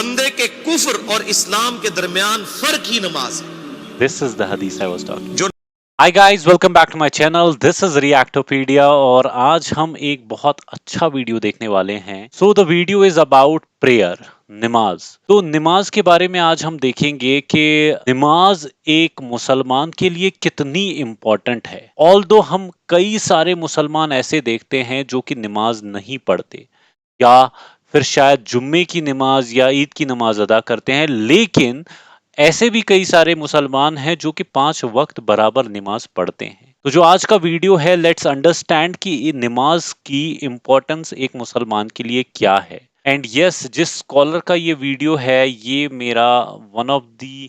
بندے کے کفر اور اسلام کے درمیان فرق ہی نماز ہے. This is the hadith I was talking about. Hi guys, welcome back to my channel. This is Reactopedia اور آج ہم ایک بہت اچھا ویڈیو دیکھنے والے ہیں. So the video is about prayer, نماز. تو نماز کے بارے میں آج ہم دیکھیں گے کہ نماز ایک مسلمان کے لیے کتنی امپورٹنٹ ہے. Although ہم کئی سارے مسلمان ایسے دیکھتے ہیں جو کہ نماز نہیں پڑھتے یا پھر شاید جمعے کی نماز یا عید کی نماز ادا کرتے ہیں، لیکن ایسے بھی کئی سارے مسلمان ہیں جو کہ 5 وقت برابر نماز پڑھتے ہیں. تو جو آج کا ویڈیو ہے، لیٹس انڈرسٹینڈ کہ نماز کی امپورٹنس ایک مسلمان کے لیے کیا ہے. اینڈ یس، جس اسکالر کا یہ ویڈیو ہے یہ میرا one of the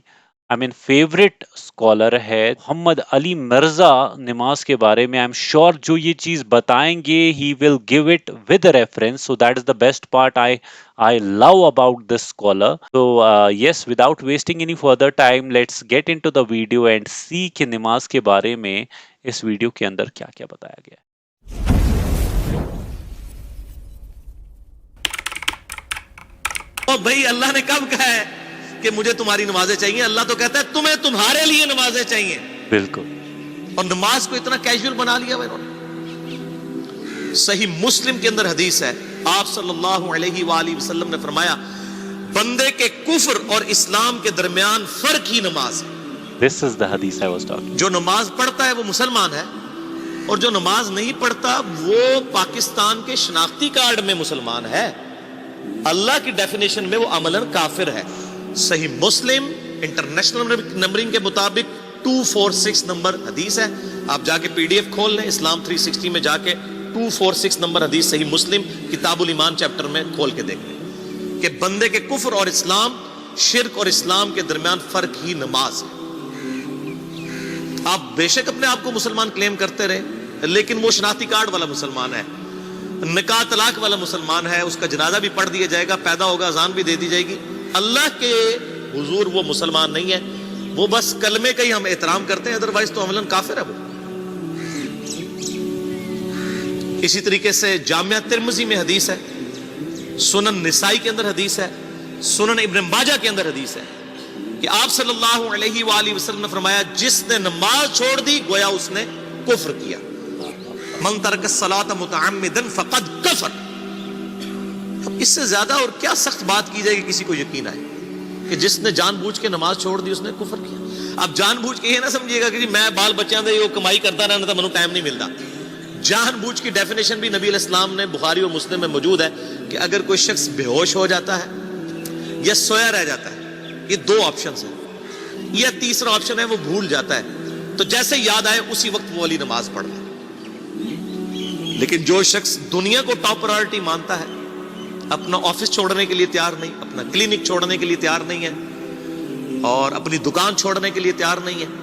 favourite scholar ہے، محمد علی مرزا. نماز کے بارے میں آئی ایم شیور جو یہ چیز بتائیں گے he will give it with reference. So that is the best part I love about this scholar. So yes, without wasting any further time, let's get into the video and see کہ نماز کے بارے میں اس video کے اندر کیا کیا بتایا گیا ہے. اور بھائی اللہ نے کب کہا ہے کہ مجھے تمہاری نمازیں چاہیے؟ اللہ تو کہتا ہے تمہیں تمہارے لیے نمازیں چاہیے. بالکل. اور نماز کو اتنا کیجول بنا لیا انہوں نے. صحیح مسلم کے اندر حدیث ہے، آپ صلی اللہ علیہ وآلہ وسلم نے فرمایا بندے کے کفر اور اسلام کے درمیان فرق ہی نماز ہے. This is the hadith I was talking. جو نماز پڑھتا ہے وہ مسلمان ہے، اور جو نماز نہیں پڑھتا وہ پاکستان کے شناختی کارڈ میں مسلمان ہے، اللہ کی ڈیفینیشن میں وہ عملاً کافر ہے. صحیح مسلم انٹرنیشنل نمبرنگ کے مطابق 246 نمبر حدیث ہے. آپ جا کے PDF کھول لیں، اسلام 360 میں جا کے 246 نمبر حدیث صحیح مسلم کتاب الایمان چیپٹر میں کھول کے دیکھ لیں کہ بندے کے کفر اور اسلام، شرک اور اسلام کے درمیان فرق ہی نماز ہے. آپ بے شک اپنے آپ کو مسلمان کلیم کرتے رہے، لیکن وہ شناختی کارڈ والا مسلمان ہے، نکاح طلاق والا مسلمان ہے، اس کا جنازہ بھی پڑھ دیا جائے گا، پیدا ہوگا اذان بھی دے دی جائے گی. اللہ کے حضور وہ مسلمان نہیں ہے، وہ بس کلمے کا ہی ہم احترام کرتے ہیں، ادروائز تو عملاً کافر ہے وہ. اسی طریقے سے جامعہ ترمذی میں حدیث ہے، سنن نسائی کے اندر حدیث ہے، سنن ابن ماجہ کے اندر حدیث ہے کہ آپ صلی اللہ علیہ وآلہ وسلم نے فرمایا جس نے نماز چھوڑ دی گویا اس نے کفر کیا. من ترک الصلاۃ متعمدا فقد کفر. اب اس سے زیادہ اور کیا سخت بات کی جائے کہ کسی کو یقین آئے کہ جس نے جان بوجھ کے نماز چھوڑ دی اس نے کفر کیا. اب جان بوجھ کے یہ نہ سمجھیے گا کہ جی میں بال بچیاں دے کمائی کرتا رہنا تھا، مجھے ٹائم نہیں ملتا. جان بوجھ کی ڈیفینیشن بھی نبی علیہ السلام نے بخاری اور مسلم میں موجود ہے کہ اگر کوئی شخص بے ہوش ہو جاتا ہے یا سویا رہ جاتا ہے، یہ 2 آپشنز ہیں، یا تیسرا آپشن ہے وہ بھول جاتا ہے، تو جیسے یاد آئے اسی وقت وہ والی نماز پڑھ لے. لیکن جو شخص دنیا کو ٹاپ پرائورٹی مانتا ہے، اپنا آفس چھوڑنے کے لیے تیار نہیں، اپنا کلینک چھوڑنے کے لیے تیار نہیں ہے، اور اپنی دکان چھوڑنے کے لیے تیار نہیں ہے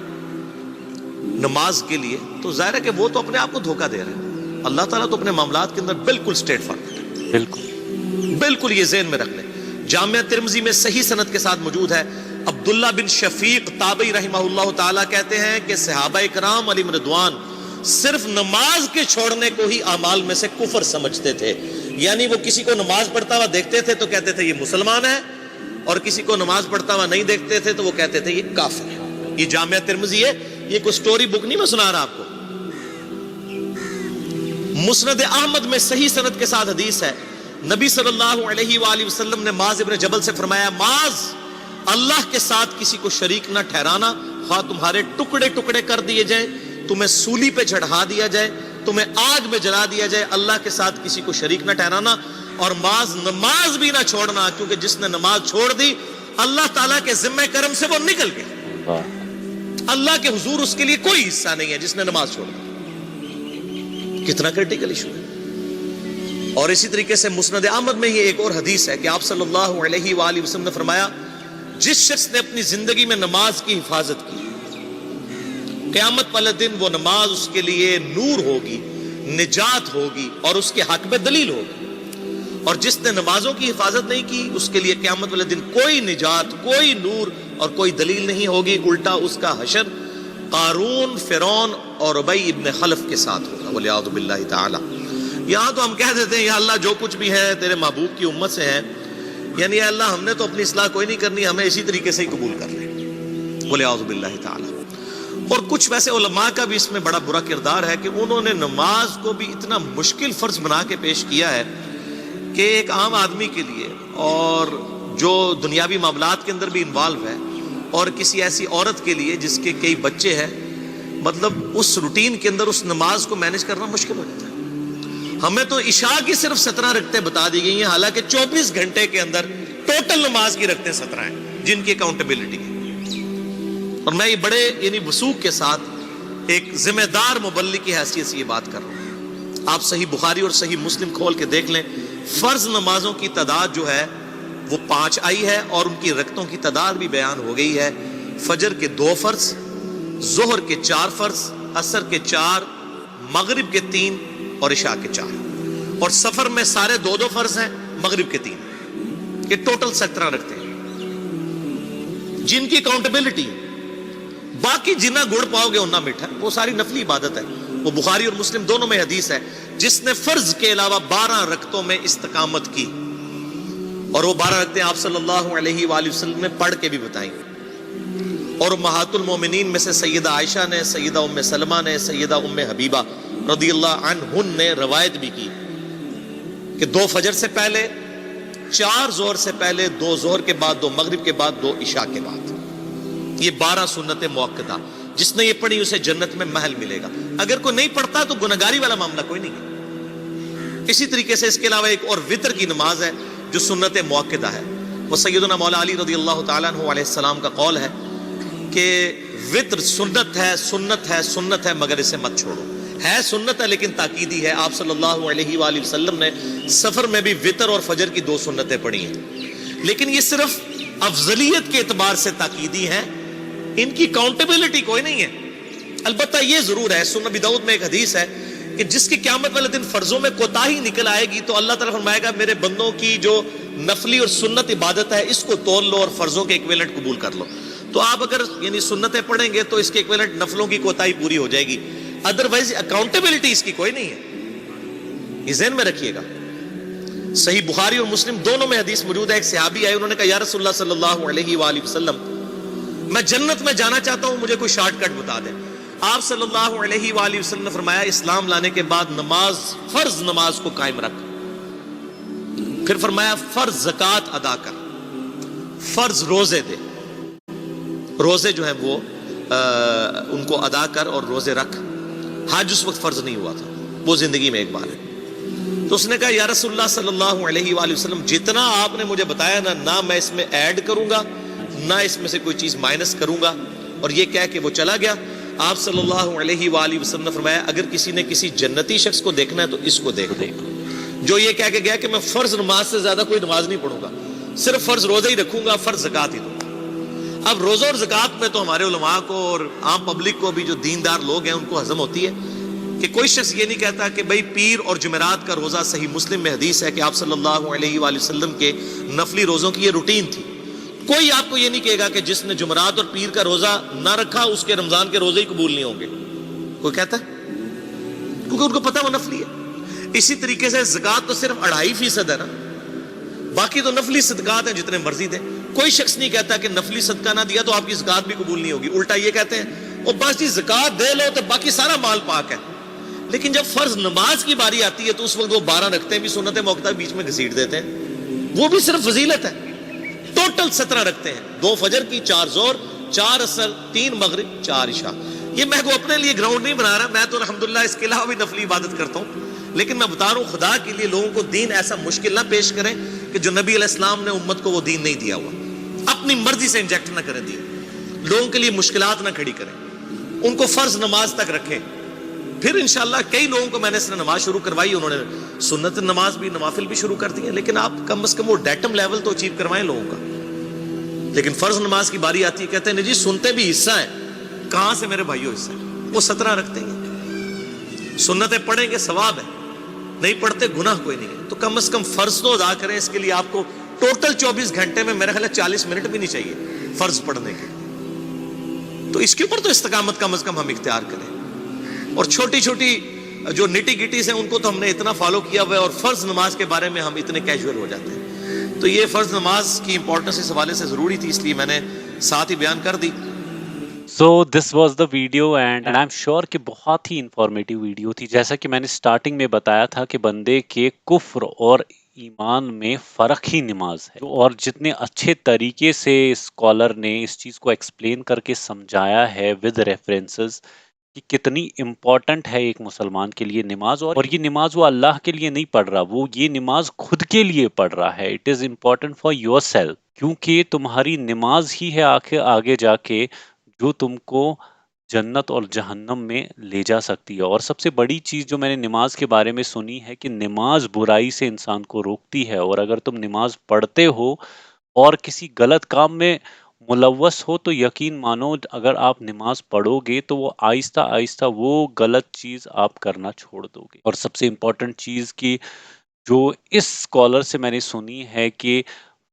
نماز کے لیے، تو ظاہر ہے کہ وہ تو اپنے آپ کو دھوکہ دے رہے ہیں. اللہ تعالیٰ تو اپنے معاملات کے اندر بالکل اسٹریٹ فارورڈ ہے. بالکل یہ ذہن میں رکھ لیں. جامعہ ترمذی میں صحیح سند کے ساتھ موجود ہے، عبداللہ بن شفیق تابعی رحمہ اللہ تعالیٰ کہتے ہیں کہ صحابہ کرام علیہم رضوان صرف نماز کے چھوڑنے کو ہی اعمال میں سے کفر سمجھتے تھے. یعنی وہ کسی کو نماز پڑھتا ہوا دیکھتے تھے تو کہتے تھے یہ مسلمان ہے، اور کسی کو نماز پڑھتا ہوا نہیں دیکھتے تھے تو وہ کہتے تھے یہ کافر ہے. یہ جامعہ ترمذی ہے، یہ کوئی سٹوری بک نہیں میں سنا رہا آپ کو. مسند احمد میں صحیح سند کے ساتھ حدیث ہے، نبی صلی اللہ علیہ وآلہ وسلم نے معاذ ابن جبل سے فرمایا معاذ اللہ کے ساتھ کسی کو شریک نہ ٹھہرانا، خواہ تمہارے ٹکڑے ٹکڑے کر دیے جائیں، تمہیں سولی پہ چڑھا دیا جائے، تمہیں آگ میں جلا دیا جائے، اللہ کے ساتھ کسی کو شریک نہ ٹھہرانا. اور معاذ نماز بھی نہ چھوڑنا، کیونکہ جس نے نماز چھوڑ دی اللہ تعالیٰ کے ذمہ کرم سے وہ نکل گیا، اللہ کے حضور اس کے لیے کوئی حصہ نہیں ہے جس نے نماز چھوڑ دی. کتنا کرٹیکل ایشو ہے. اور اسی طریقے سے مسند احمد میں یہ ایک اور حدیث ہے کہ آپ صلی اللہ علیہ وآلہ وسلم نے فرمایا جس شخص نے اپنی زندگی میں نماز کی حفاظت کی، قیامت والے دن وہ نماز اس کے لیے نور ہوگی، نجات ہوگی اور اس کے حق میں دلیل ہوگی. اور جس نے نمازوں کی حفاظت نہیں کی اس کے لیے قیامت والے دن کوئی نجات، کوئی نور اور کوئی دلیل نہیں ہوگی، الٹا اس کا حشر قارون، فرعون اور ابی ابن خلف کے ساتھ ہوگا والعیاذ باللہ تعالی. یہاں تو ہم کہہ دیتے ہیں یا اللہ جو کچھ بھی ہے تیرے محبوب کی امت سے ہے، یعنی اے اللہ ہم نے تو اپنی اصلاح کوئی نہیں کرنی, ہمیں اسی طریقے سے ہی قبول کر لیں. بولے اعوذ باللہ تعالی. اور کچھ ویسے علماء کا بھی اس میں بڑا برا کردار ہے کہ انہوں نے نماز کو بھی اتنا مشکل فرض بنا کے پیش کیا ہے کہ ایک عام آدمی کے لیے, اور جو دنیاوی معاملات کے اندر بھی انوالو ہے, اور کسی ایسی عورت کے لیے جس کے کئی بچے ہیں, مطلب اس روٹین کے اندر اس نماز کو مینج کرنا مشکل ہو جاتا ہے. ہمیں تو عشاء کی صرف 17 رکعتیں بتا دی گئی ہیں, حالانکہ 24 گھنٹے کے اندر ٹوٹل نماز کی رکعتیں 17 ہیں جن کی اکاؤنٹیبلٹی ہے. اور میں یہ بڑے یعنی وثوق کے ساتھ ایک ذمہ دار مبلغ کی حیثیت سے یہ بات کر رہا ہوں. آپ صحیح بخاری اور صحیح مسلم کھول کے دیکھ لیں, فرض نمازوں کی تعداد جو ہے وہ 5 آئی ہے, اور ان کی رکعتوں کی تعداد بھی بیان ہو گئی ہے. فجر کے 2 فرض, ظہر کے 4 فرض, عصر کے 4, مغرب کے 3 اور عشاء کے 4. اور سفر میں سارے 2 فرض ہیں, مغرب کے 3. یہ ٹوٹل 17 رکھتے ہیں جن کی اکاؤنٹیبلٹی. باقی جنہ گڑ پاؤ گے انہ میٹھا, وہ ساری نفلی عبادت ہے. وہ بخاری اور مسلم دونوں میں حدیث ہے, جس نے فرض کے علاوہ 12 رکعتوں میں استقامت کی, اور وہ 12 رکعتیں آپ صلی اللہ علیہ وآلہ وسلم نے پڑھ کے بھی بتائیں. اور امہات المومنین میں سے سیدہ عائشہ نے, سیدہ ام سلمہ نے, سیدہ ام حبیبہ رضی اللہ عنہن نے روایت بھی کی کہ 2 فجر سے پہلے, 4 ظہر سے پہلے, 2 ظہر کے بعد, 2 مغرب کے بعد, 2 عشاء کے بعد. یہ 12 سنت موقدہ, جس نے یہ پڑھی اسے جنت میں محل ملے گا. اگر کوئی نہیں پڑھتا تو گناہگاری والا معاملہ کوئی نہیں ہے. اسی طریقے سے اس کے علاوہ ایک اور وطر کی نماز ہے جو سنت موقدہ ہے. وہ سیدنا مولا علی رضی اللہ تعالیٰ عنہ علیہ السلام کا قول ہے کہ وطر سنت ہے, سنت ہے, سنت ہے, مگر اسے مت چھوڑو. ہے سنت ہے لیکن تاکیدی ہے. آپ صلی اللہ علیہ وآلہ وسلم نے سفر میں بھی وطر اور فجر کی 2 سنتیں پڑھی ہیں, لیکن یہ صرف افضلیت کے اعتبار سے تاکیدی ہیں, ان کی کاؤنٹیبلٹی کوئی نہیں ہے. البتہ یہ ضرور ہے, سنن ابی داؤد میں ایک حدیث ہے کہ جس کی قیامت والے دن فرضوں میں کوتاہی نکل آئے گی تو اللہ تعالیٰ فرمائے گا میرے بندوں کی جو نفلی اور سنت عبادت ہے اس کو تول لو اور فرضوں کے ایکویلنٹ قبول کر لو. تو آپ اگر یعنی سنتیں پڑھیں گے تو اس کے ایکویلنٹ نفلوں کی کوتاہی پوری ہو جائے گی, ادروائز اکاؤنٹیبلٹی اس کی کوئی نہیں ہے. یہ ذہن میں رکھیے گا. صحیح بخاری اور مسلم دونوں میں حدیث موجود ہے. ایک صحابی آئے, انہوں نے کہا یا رسول اللہ صلی اللہ علیہ وآلہ وسلم, میں جنت میں جانا چاہتا ہوں, مجھے کوئی شارٹ کٹ بتا دیں. آپ صلی اللہ علیہ وآلہ وسلم نے فرمایا اسلام لانے کے بعد نماز, فرض نماز کو قائم رکھ. پھر فرمایا فرض زکوٰۃ ادا کر, فرض روزے دے, روزے جو ہیں وہ ان کو ادا کر اور روزے رکھ. حج اس وقت فرض نہیں ہوا تھا, وہ زندگی میں ایک بار ہے. تو اس نے کہا یا رسول اللہ صلی اللہ علیہ وآلہ وسلم جتنا آپ نے مجھے بتایا نہ میں اس میں ایڈ کروں گا نہ اس میں سے کوئی چیز مائنس کروں گا. اور یہ کہہ کے وہ چلا گیا. آپ صلی اللہ علیہ وآلہ وسلم نے فرمایا اگر کسی نے کسی جنتی شخص کو دیکھنا ہے تو اس کو دیکھ دے, جو یہ کہہ کے گیا کہ میں فرض نماز سے زیادہ کوئی نماز نہیں پڑھوں گا, صرف فرض روزہ ہی رکھوں گا, فرض زکوٰۃ ہی دوں گا. اب روزہ اور زکوٰۃ میں تو ہمارے علماء کو اور عام پبلک کو بھی جو دیندار لوگ ہیں ان کو ہضم ہوتی ہے کہ کوئی شخص یہ نہیں کہتا کہ بھئی پیر اور جمعرات کا روزہ. صحیح مسلم میں حدیث ہے کہ آپ صلی اللہ علیہ وآلہ وسلم کے نفلی روزوں کی یہ روٹین تھی. کوئی آپ کو یہ نہیں کہے گا کہ جس نے جمعرات اور پیر کا روزہ نہ رکھا اس کے رمضان کے روزے ہی قبول نہیں ہوں گے. کوئی کہتا ہے؟ کیونکہ ان کو پتہ وہ نفلی ہے. اسی طریقے سے زکوٰۃ تو صرف 2.5% ہے نا, باقی تو نفلی صدقات ہیں جتنے مرضی دیں. کوئی شخص نہیں کہتا کہ نفلی صدقہ نہ دیا تو آپ کی زکوٰۃ بھی قبول نہیں ہوگی. الٹا یہ کہتے ہیں اور بس جی زکوٰۃ دے لو تو باقی سارا مال پاک ہے. لیکن جب فرض نماز کی باری آتی ہے تو اس وقت وہ 12 رکھتے ہیں بھی سنت موقدہ بیچ میں گھسیٹ دیتے ہیں. وہ بھی صرف فضیلت ہے. ٹوٹل 17 رکھتے ہیں, 2 فجر کی, 4 ظہر, 4 عصر, 3 مغرب, 4 عشاء. یہ میں کو اپنے لیے گراؤنڈ نہیں بنا رہا, میں تو الحمدللہ اس کے علاوہ بھی نفلی عبادت کرتا ہوں. لیکن میں بتا رہا ہوں خدا کے لیے لوگوں کو دین ایسا مشکل نہ پیش کریں کہ جو نبی علیہ السلام نے امت کو وہ دین نہیں دیا ہوا. اپنی مرضی سے انجیکٹ نہ کریں دین, لوگوں کے لیے مشکلات نہ کھڑی کریں, ان کو فرض نماز تک رکھیں. پھر انشاءاللہ کئی لوگوں کو میں نے اس نے نماز شروع کروائی, انہوں نے سنت نماز بھی, نوافل بھی شروع کر دی ہیں, لیکن آپ کم از کم وہ ڈیٹم لیول تو اچیو کروائیں لوگوں کا. لیکن فرض نماز کی باری آتی ہے کہتے ہیں نہیں جی سنتے بھی حصہ ہیں. کہاں سے میرے بھائیوں حصہ ہے؟ وہ 17 رکھتے ہیں, سنتیں پڑھیں گے ثواب ہے, نہیں پڑھتے گناہ کوئی نہیں ہے. تو کم از کم فرض تو ادا کریں. اس کے لیے آپ کو ٹوٹل 24 گھنٹے میں میرا خیال ہے 40 منٹ بھی نہیں چاہیے فرض پڑھنے کے. تو اس کے اوپر تو استقامت کم از کم ہم اختیار کریں. اور چھوٹی چھوٹی جو نٹی گٹیز ہیں ان کو تو ہم نے اتنا فالو کیا ہوا ہے, اور فرض نماز کے بارے میں ہم اتنے کیجول ہو جاتے ہیں تو یہ فرض نماز کی امپورٹنس اس حوالے سے ضروری تھی، اس لیے میں نے ساتھ ہی بیان کر دی۔ So this was the video and I am sure کہ بہت ہی انفارمیٹیو ویڈیو تھی. جیسا کہ میں نے سٹارٹنگ میں بتایا تھا کہ بندے کے کفر اور ایمان میں فرق ہی نماز ہے، اور جتنے اچھے طریقے سے اسکالر نے اس چیز کو ایکسپلین کر کے سمجھایا ہے ود ریفرنسز کہ کتنی امپورٹنٹ ہے ایک مسلمان کے لیے نماز. اور یہ نماز وہ اللہ کے لیے نہیں پڑھ رہا، وہ یہ نماز خود کے لیے پڑھ رہا ہے. It is important for your self, کیونکہ تمہاری نماز ہی ہے آگے جا کے جو تم کو جنت اور جہنم میں لے جا سکتی ہے. اور سب سے بڑی چیز جو میں نے نماز کے بارے میں سنی ہے کہ نماز برائی سے انسان کو روکتی ہے، اور اگر تم نماز پڑھتے ہو اور کسی غلط کام میں ملوث ہو تو یقین مانو اگر آپ نماز پڑھو گے تو وہ آہستہ آہستہ وہ غلط چیز آپ کرنا چھوڑ دو گے. اور سب سے امپورٹنٹ چیز کی جو اس اسکالر سے میں نے سنی ہے کہ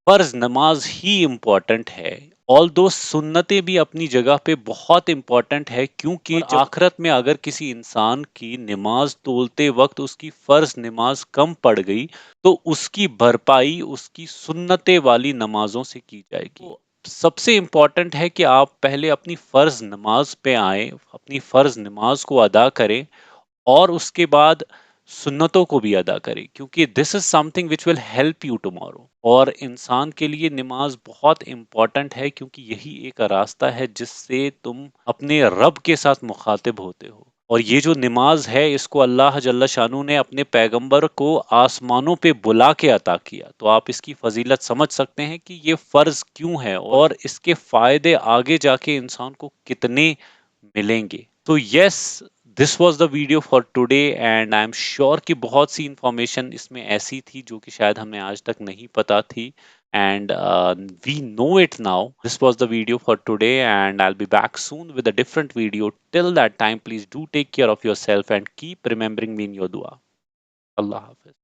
فرض نماز ہی امپورٹنٹ ہے، آل دو سنتیں بھی اپنی جگہ پہ بہت امپورٹنٹ ہے، کیونکہ آخرت میں اگر کسی انسان کی نماز تولتے وقت اس کی فرض نماز کم پڑ گئی تو اس کی بھرپائی اس کی سنتیں والی نمازوں سے کی جائے گی. سب سے امپورٹنٹ ہے کہ آپ پہلے اپنی فرض نماز پہ آئیں، اپنی فرض نماز کو ادا کریں، اور اس کے بعد سنتوں کو بھی ادا کریں، کیونکہ this is something which will help you tomorrow. اور انسان کے لیے نماز بہت امپورٹنٹ ہے، کیونکہ یہی ایک راستہ ہے جس سے تم اپنے رب کے ساتھ مخاطب ہوتے ہو. اور یہ جو نماز ہے اس کو اللہ جل شانہ نے اپنے پیغمبر کو آسمانوں پہ بلا کے عطا کیا، تو آپ اس کی فضیلت سمجھ سکتے ہیں کہ یہ فرض کیوں ہے اور اس کے فائدے آگے جا کے انسان کو کتنے ملیں گے. تو yes, this was the video for today and I am sure کہ بہت سی انفارمیشن اس میں ایسی تھی جو کہ شاید ہمیں آج تک نہیں پتا تھی. And we know it now. This was the video for today, and I'll be back soon with a different video. Till that time, please do take care of yourself and keep remembering me in your dua. Allah Hafiz.